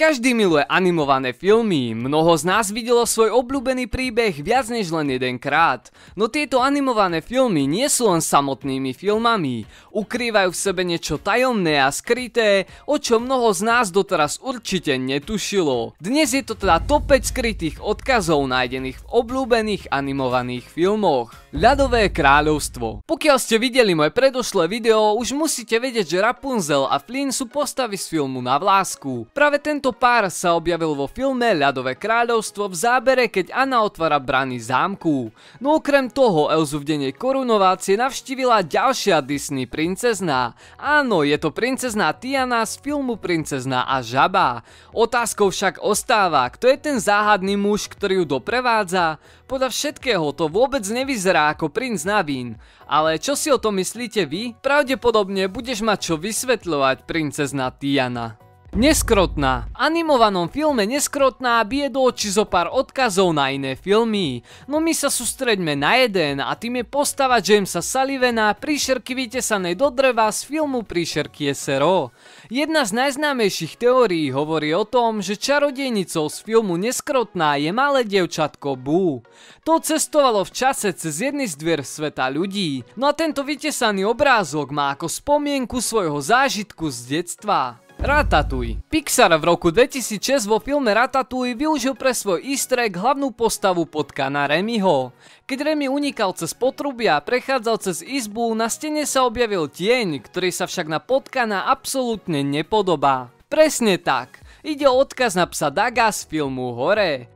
Každý miluje animované filmy, mnoho z nás videlo svoj obľúbený príbeh viac než len jedenkrát. No tieto animované filmy nie sú len samotnými filmami, ukrývajú v sebe niečo tajomné a skryté, o čo mnoho z nás doteraz určite netušilo. Dnes je to teda top 5 skrytých odkazov nájdených v obľúbených animovaných filmoch. Ľadové kráľovstvo. Pokiaľ ste videli moje predošlé video, už musíte vedieť, že Rapunzel a Flynn sú postavy z filmu Na vlásku. Práve tento pár sa objavil vo filme Ľadové kráľovstvo v zábere, keď Anna otvára brany zámku. No okrem toho Elzu v deň jej korunovácie navštívila ďalšia Disney princezná. Áno, je to princezná Tiana z filmu Princezná a žaba. Otázkou však ostáva, kto je ten záhadný muž, ktorý ju doprevádza? Podľa všetkého to vôbec nevyzerá ako princ Naveen. Ale čo si o tom myslíte vy? Pravdepodobne budeš mať čo vysvetľovať, princezná Tiana. Neskrotná. V animovanom filme Neskrotná bije do očí zo pár odkazov na iné filmy. No my sa sústreďme na jeden a tým je postava Jamesa Sullivana, príšerky vytesanej do dreva z filmu Príšerky SRO. Jedna z najznámejších teórií hovorí o tom, že čarodejnicou z filmu Neskrotná je malé dievčatko Boo. To cestovalo v čase cez jedny z dvier sveta ľudí. No a tento vytesaný obrázok má ako spomienku svojho zážitku z detstva. Ratatouille. Pixar v roku 2006 vo filme Ratatouille využil pre svoj easter egg hlavnú postavu potkana Remyho. Keď Remy unikal cez potrubia a prechádzal cez izbu, na stene sa objavil tieň, ktorý sa však na potkana absolútne nepodobá. Presne tak. Ide o odkaz na psa Daga z filmu Hore.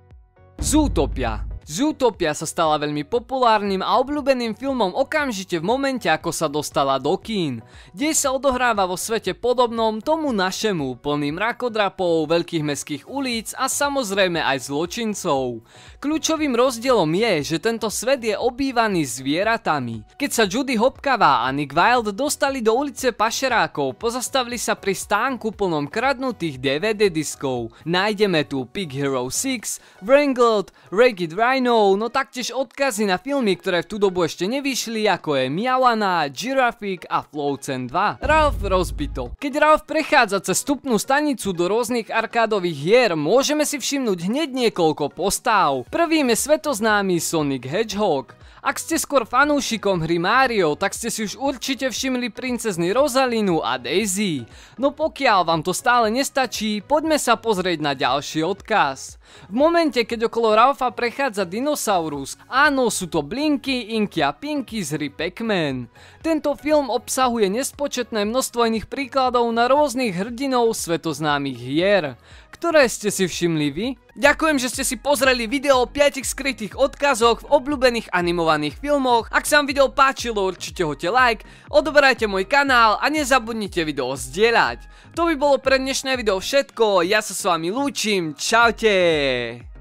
Zootopia. Zootopia sa stala veľmi populárnym a obľúbeným filmom okamžite v momente, ako sa dostala do kín. Dej sa odohráva vo svete podobnom tomu našemu, plným mrakodrapov, veľkých mestských ulic a samozrejme aj zločincov. Kľúčovým rozdielom je, že tento svet je obývaný zvieratami. Keď sa Judy Hopkavá a Nick Wilde dostali do ulice pašerákov, pozastavili sa pri stánku plnom kradnutých DVD diskov. Nájdeme tu Big Hero 6, Wrangled, Ragged Rhino, no taktiež odkazy na filmy, ktoré v tú dobu ešte nevyšli, ako je Moana, Giraffic a Frozen 2. Ralph rozbito. Keď Ralph prechádza cez vstupnú stanicu do rôznych arkádových hier, môžeme si všimnúť hneď niekoľko postáv. Prvým je svetoznámy Sonic Hedgehog. Ak ste skôr fanúšikom hry Mario, tak ste si už určite všimli princezny Rosalinu a Daisy. No pokiaľ vám to stále nestačí, poďme sa pozrieť na ďalší odkaz. V momente, keď okolo Ralpha prechádza dinosaurus, áno, sú to Blinky, Inky a Pinky z hry Pac-Man. Tento film obsahuje nespočetné množstvo iných príkladov na rôznych hrdinov svetoznámych hier. Ktoré ste si všimli vy? Ďakujem, že ste si pozreli video o 5 skrytých odkazoch v obľúbených animovaných filmoch. Ak sa vám video páčilo, určite hoďte like, odoberajte môj kanál a nezabudnite video zdieľať. To by bolo pre dnešné video všetko, ja sa s vami lúčim, čaute!